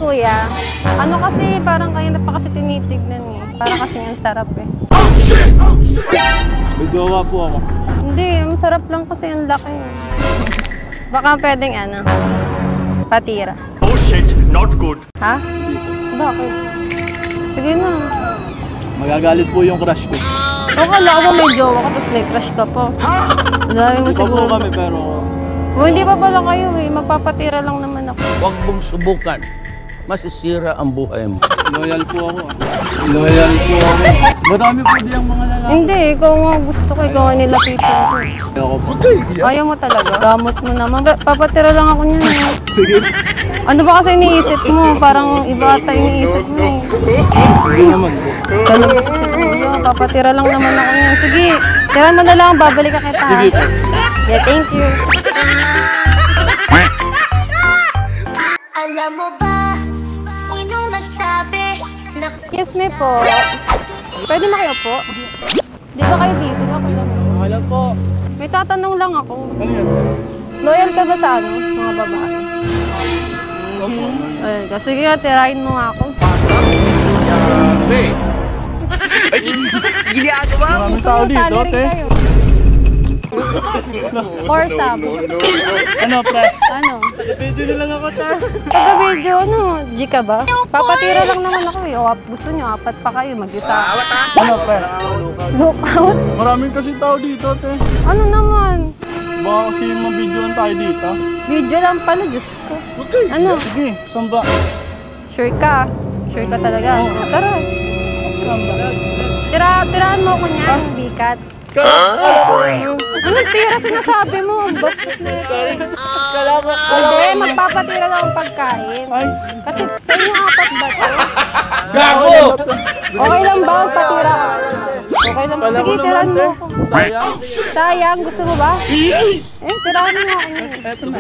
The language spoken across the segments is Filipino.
kuya. Ano kasi, parang kanina pa kasi tinitignan eh. Parang kasi ang sarap eh. May gawa po ako. Hindi, masarap lang kasi ang laki eh. Baka pwedeng ano, patira. Oh shit, not good. Ha? Bakit? Sige na. Magagalit po yung crush ko. Kala ko may jowa ka, tapos may crush ka pa. Dahil mo Iba siguro. po kami pero... Oh, hindi pa pala kayo eh. Magpapatira lang naman ako. Huwag mong subukan. Masisira ang buhay mo. Loyal po ako. Loyal po ako. Marami po di ang mga lalaki. Hindi, ikaw nga gusto ko. Ikaw nga nilapitan ko. Ako po. Ayaw mo talaga. Gamot mo naman. Papatira lang ako niyan eh. Sige. Ano ba kasi iniisip mo? Parang iba ata iniisip mo eh. Hindi naman po. Talaga po si Kuya. Papatira lang naman ako niyan. Sige, tira mo na lang. Babalik ka kita. Sige po. Yeah, thank you. Alam mo ba, sino nagsabi na... Excuse me po. Pwede makiupo? Di ba kayo busy? Ako lang. Alam po. May tatanong lang ako. Ano yan? Loyal ka ba sa ano? Mga babae? Opo. Loyal ka. Sige nga, tirahin mo nga ako. Maraming tao dito, Sali rin te. kayo. Or sub. Ano, pre? Ano? Video na lang ako, te. Pagka-video, ano? G ka ba? Papatira lang naman ako eh. O, gusto nyo, apat pa kayo. Mag-isa. Ano, pre? Lookout? Maraming kasi tao dito, te. Ano naman? Baka kasi mabidyoan tayo dito. Video lang pala, Diyos ko. Ano? Sige, saan ba? Sure ka? Sure ka talaga? Tara. Tirahan mo ko niyan, bikat. Anong tira sinasabi mo? Ang bastos na ito. Hindi, magpapatira lang ang pagkain. Kasi sa inyo apat ba ito? Gago! Okay lang ba? Magpatira ka. Okay lang. Sige, tirahan mo ako. Sayang. Sayang, gusto mo ba? Tirahan mo ako niyan. Eto na.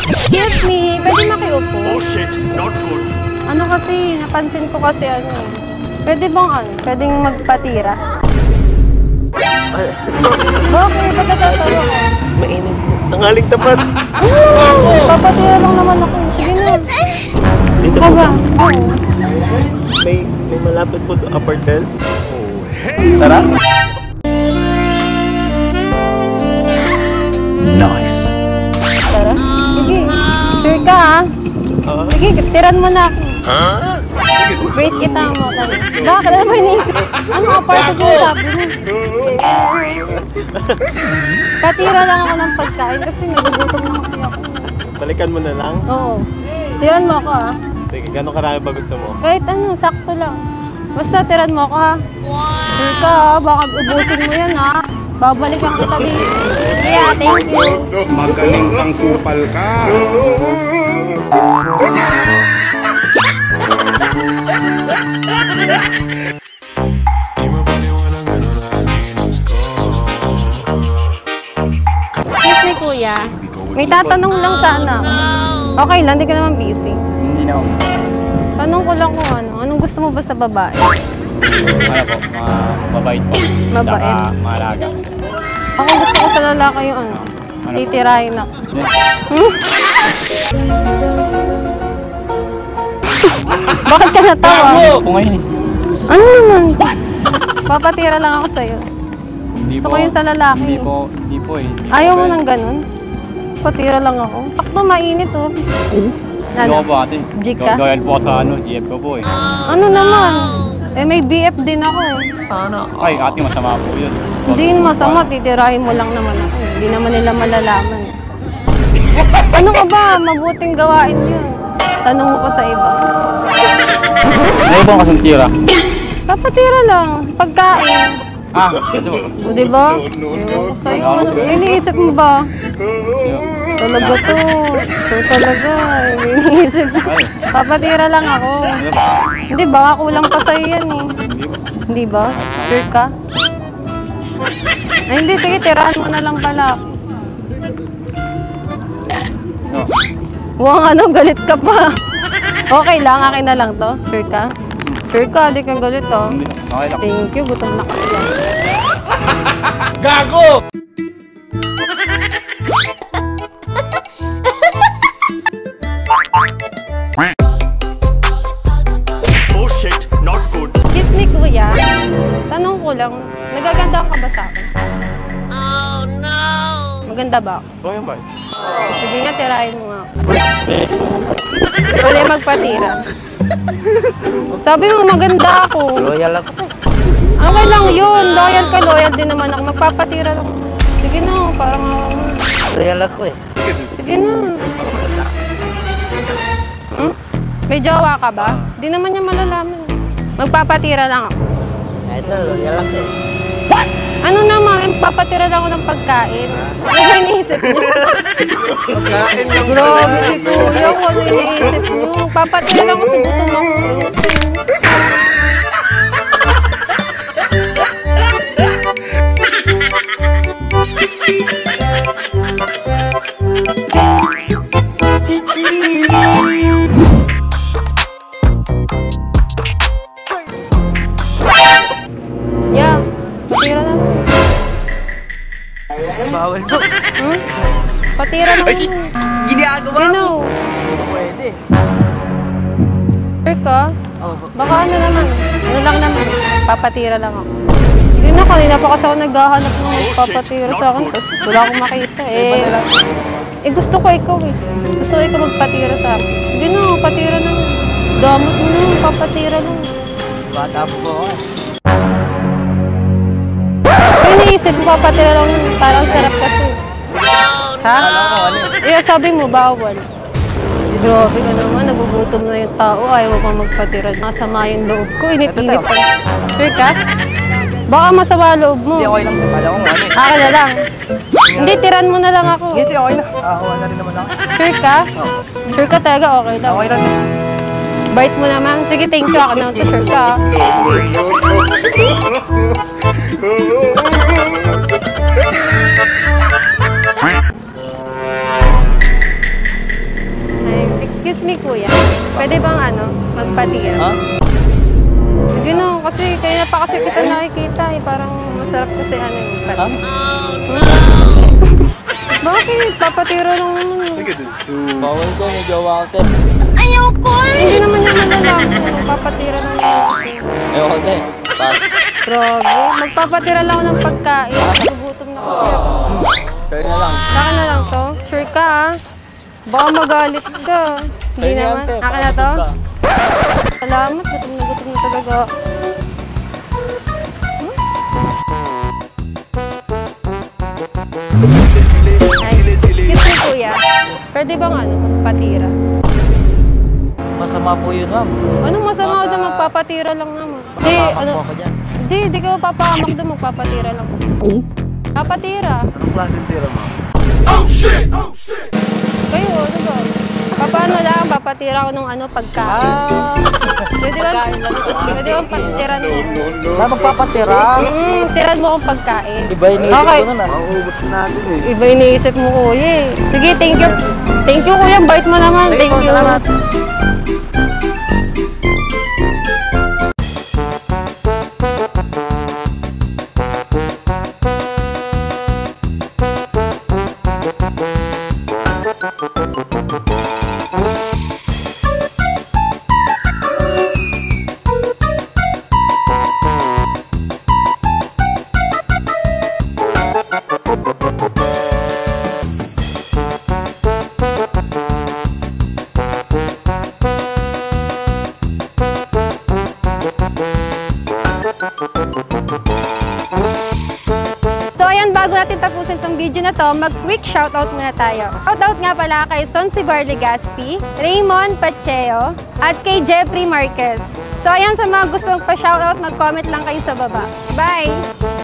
Excuse me, pwede makiupo? Oh shit, not good. Ano kasi, napansin ko kasi ano eh. Pwede bang ano? Pwedeng magpatira? Bakit? Ba't natatawa ko? Mainit po. Tangaling tapat. Papatira lang naman ako. Sige na. Dito Ikaw po ba? ba? Oo. May malapit po to upper del. Tara. Nice. Tara. Sige. Sure ka ha? Sige, tiran mo na ako. Wait kita mo. Bakit? Ano ba iniisip? Ano apartment mo sabi mo? Patira lang ako ng pagkain kasi nagugutom na kasi ako. Balikan mo na lang. Oo. Tiran mo ako ha? Sige, gano'ng karami ba gusto mo? Kahit ano, sakto lang. Basta tiran mo ako ha? Sure ka ha? Baka ubusin mo yan ha? Babalikan kita dito. Yeah, thank you. Magaling kang kupal ka. Excuse me, kuya. May tatanong lang sana. Okay lang, hindi ka naman busy. Hindi na ako. Tanong ko lang kung ano. Anong gusto mo ba sa babae? Ano po, mabait po. Mabait? Saka maalaga. Ako gusto ko sa lalaki yung ano. Titirahin ako. Bakit ka natawa? Ako ngayon eh. Ano naman? Papatira lang ako sa'yo. Hindi Gusto po. ko yun sa lalaki. Hindi po eh. Hindi po Ayaw mo pwede. ng ganun? Patira lang ako. Takto, mainit oh. Hindi ako po ate. G ka? Loyal po sa ano, GF ko po eh. Ano naman? Eh may BF din ako. Ay, ate masama po yun. Hindi yun masama, titirahin mo lang naman ako. Hindi naman nila malalaman. Ano ka ba? Mabuting gawain yun. Tanong mo pa sa iba. Ano bang kasang tira? Papatira lang. Pagkain. Ah, ito. O diba? Ewan ko sa'yo. Iniisip mo ba? Talaga to. Ito talaga. Iniisip mo. Papatira lang ako. Hindi, baka kulang pa sa'yo yan eh. Hindi ba? Sure ka? Ay, hindi. Sige, tirahan mo na lang pala. No. Wow, ano, galit ka pa. Okay lang, akin na lang to. Sure ka? Sure ka, di ka galit, oh. Hindi. Okay lang. Thank you, gutom na kasi yan. Gago! Oh shit, not good. Kiss me, kuya. Tanong ko lang, nagaganda ka ba sa akin? Oh, no! Maganda ba ako? Oo yan ba? Sige nga, tirahin mo nga. Pwede magpatira. Sabi mo, maganda ako. Loyal ako. Okay lang yun. Loyal ka, loyal din naman ako. Magpapatira lang. Sige na, parang ako. Loyal ako eh. Sige na. Hmm? May jowa ka ba? Di naman niya malalaman. Magpapatira lang ako. Kahit na, loyal ako eh. Ano naman, magpapatira lang ako ng pagkain. Ano ba iniisip niyo? Pagkain lang. Grabe si Kuya, kung ano iniisip niyo. Magpapatira lang ako sa gutom ako. Yeah, patira na. Bawal po. Hmm? Patira na. Ginagawa mo. Pwede. Sure ka? Baka ano naman. Ano lang naman. Papatira lang ako. Yun na, kanina pa kasi ako naghahanap ng magpapatira sa akin. Tapos wala akong makita eh. Gusto ko ikaw eh. Gusto ko ikaw magpatira sa akin. Hindi na, patira na. Damot mo na, papatira lang. Bata po ako eh. Yung iniisip mo, papatira lang yun. Parang sarap kasi. Ha? Eh, sabi mo, bawal. Grabe ka naman, nagugutom na yung tao. Ayaw mo pang magpatira. Masama yung loob ko. Init-init pa. Sure ka? Baka masama loob mo. Hindi, okay lang po. Kala ko nga ano eh. Akin na lang. Hindi, tiran mo na lang ako. Hindi, okay na. Nakakuha na rin naman ako. Sure ka? Sure ka talaga, okay lang. Okay lang. Bite mo naman. Sige, thank you. Ako naman to sure ka. Ay, excuse me, kuya. Pwede bang ano, magpatira? Ha? Sige no, kasi kaya pa kasi kita nakikita eh. Parang masarap kasi ano yung patira. Bakit? Papatira lang naman. Bawal ko, may jowa ako, te. Hindi naman niya malalaman. Magpapatira lang naman. Ayoko, te. Pass. Grabe. Magpapatira lang ako ng pagkain. Nagugutom na kasi ako. Sure na lang. Akin na lang to. Sure ka ah. Baka magalit ka. Hindi Sure yan, naman. te. Akin na to. Pakatog ka. Salamat. Gutom na talaga. Ay, excuse me kuya. Pwede bang ano, magpatira? Masama po yun, ma'am. Anong masama doon? Magpapatira lang naman. Hindi, ano? Papamak po ako dyan. Hindi ka papahamak doon. Magpapatira lang. Papatira. Anong klaseng tira, ma'am? Kayo, ano ba? Paano lang, papatira ko ng ano, pagkain. Pwede ba? Pwede bang patiran mo? Na magpapatira? Tiran mo akong pagkain. Iba iniisip Okay. ko nun ah. Mauubos natin eh. Iba iniisip mo, kuya eh. Sige, thank you. Thank you, kuya. Bite mo naman. Sige Thank po, you. salamat. So ayan, bago natin tapusin tong video na to, mag-quick shoutout muna tayo. Shoutout nga pala kay Sonsi Barlegaspi, Raymond Pacheo, at kay Jeffrey Marquez. So ayan, sa mga gusto magpa-shoutout, mag-comment lang kayo sa baba. Bye!